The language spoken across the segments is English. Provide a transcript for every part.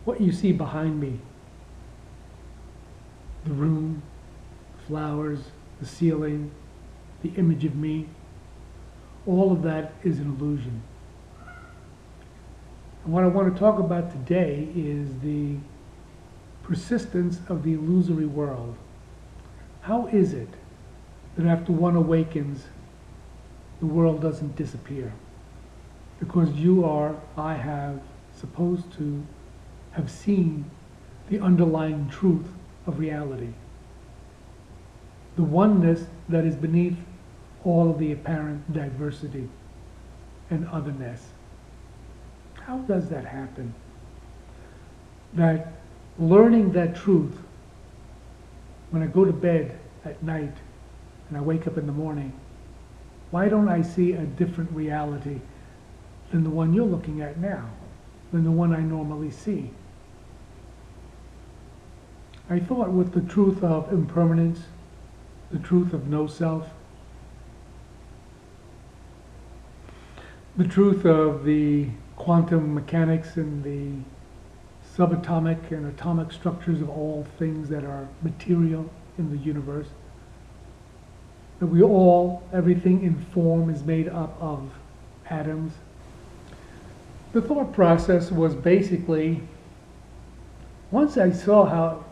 what you see behind me, the room, flowers, the ceiling, the image of me, all of that is an illusion. And what I want to talk about today is the persistence of the illusory world. How is it that after one awakens, the world doesn't disappear? Because I have, supposed to have seen the underlying truth of reality. The oneness that is beneath all of the apparent diversity and otherness. How does that happen? That learning that truth, when I go to bed at night and I wake up in the morning, why don't I see a different reality than the one you're looking at now, than the one I normally see? I thought with the truth of impermanence, the truth of no self, the truth of the quantum mechanics and the subatomic and atomic structures of all things that are material in the universe, that everything in form is made up of atoms. The thought process was basically, once I saw how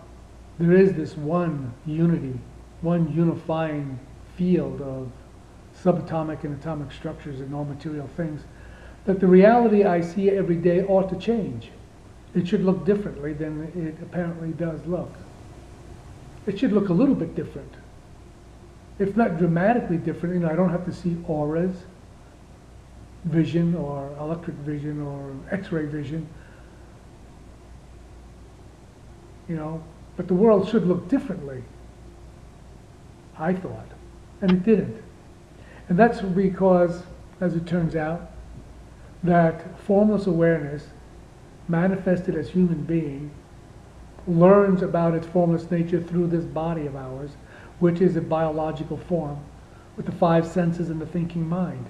there is this one unity, one unifying field of subatomic and atomic structures and all material things, that the reality I see every day ought to change. It should look differently than it apparently does look. It should look a little bit different. If not dramatically different, I don't have to see auras, vision or electric vision or X-ray vision, but the world should look differently, I thought, and it didn't. And that's because, as it turns out, that formless awareness, manifested as human being, learns about its formless nature through this body of ours, which is a biological form with the 5 senses and the thinking mind.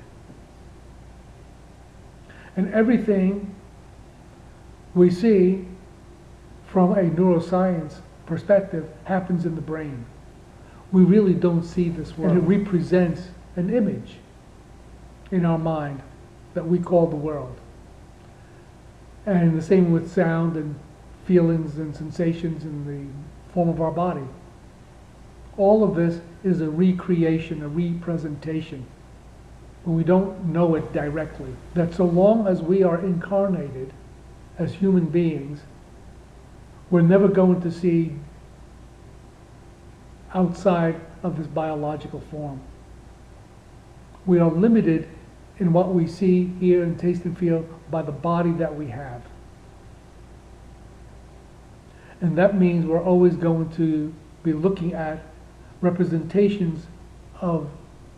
And everything we see from a neuroscience perspective happens in the brain. We really don't see this world. And it represents an image in our mind that we call the world. And the same with sound and feelings and sensations in the form of our body. All of this is a recreation, a representation, but we don't know it directly. That so long as we are incarnated as human beings, we're never going to see outside of this biological form. We are limited in what we see, hear, and taste and feel by the body that we have. And that means we're always going to be looking at representations of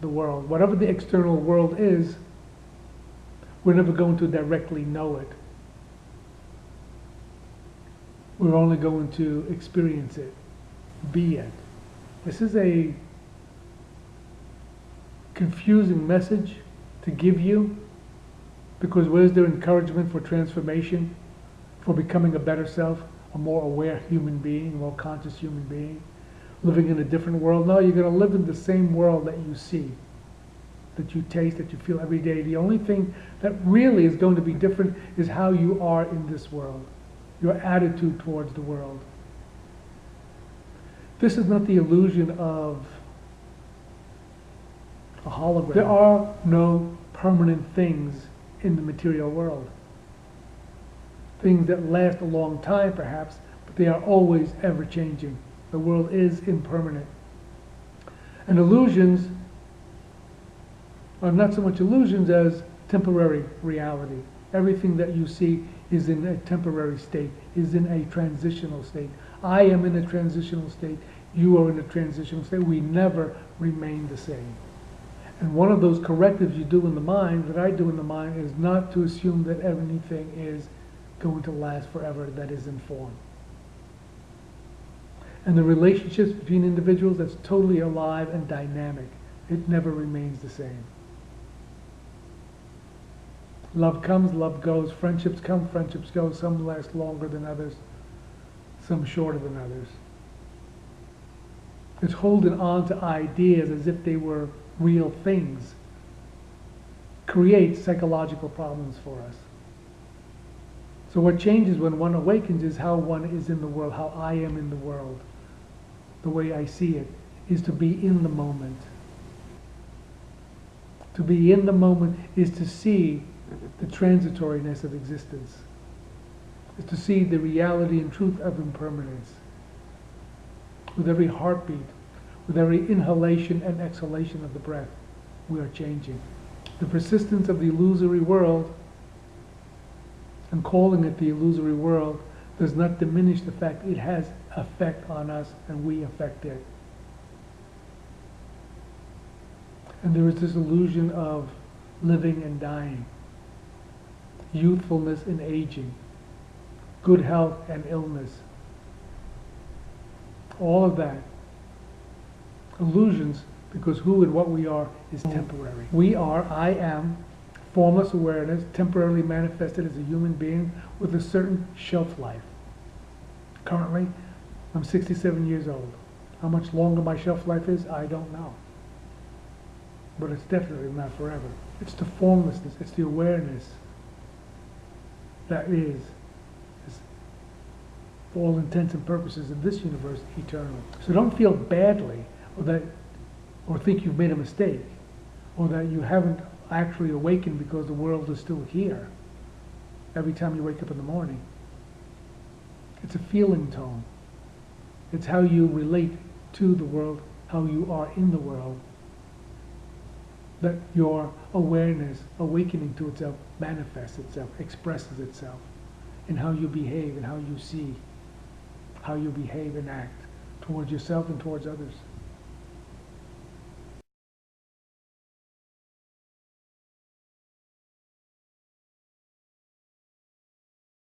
the world. Whatever the external world is, we're never going to directly know it. We're only going to experience it, be it. This is a confusing message to give you, because where's their encouragement for transformation, for becoming a better self, a more aware human being, a more conscious human being, living in a different world? No, you're going to live in the same world that you see, that you taste, that you feel every day. The only thing that really is going to be different is how you are in this world, your attitude towards the world. This is not the illusion of a hologram. There are no permanent things in the material world. Things that last a long time, perhaps, but they are always ever changing. The world is impermanent. And illusions are not so much illusions as temporary reality. Everything that you see is in a temporary state, is in a transitional state. I am in a transitional state. You are in a transitional state. We never remain the same. And one of those correctives you do in the mind, that I do in the mind, is not to assume that anything is going to last forever that is in form. And the relationships between individuals, that's totally alive and dynamic. It never remains the same. Love comes, love goes. Friendships come, friendships go. Some last longer than others, some shorter than others. It's holding on to ideas as if they were real things creates psychological problems for us. So what changes when one awakens is how one is in the world, how I am in the world. The way I see it is to be in the moment. To be in the moment is to see the transitoriness of existence. Is to see the reality and truth of impermanence. With every heartbeat, with every inhalation and exhalation of the breath, we are changing. The persistence of the illusory world, and calling it the illusory world, does not diminish the fact it has effect on us and we affect it. And there is this illusion of living and dying, youthfulness and aging, good health and illness. All of that. Illusions, because who and what we are is temporary. We are, I am, formless awareness, temporarily manifested as a human being with a certain shelf life. Currently, I'm 67 years old. How much longer my shelf life is, I don't know. But it's definitely not forever. It's the formlessness, it's the awareness that is, for all intents and purposes in this universe, eternal. So don't feel badly or think you've made a mistake, or that you haven't actually awakened because the world is still here every time you wake up in the morning. It's a feeling tone. It's how you relate to the world, how you are in the world, that your awareness, awakening to itself, manifests itself, expresses itself in how you behave and how you see, how you behave and act towards yourself and towards others.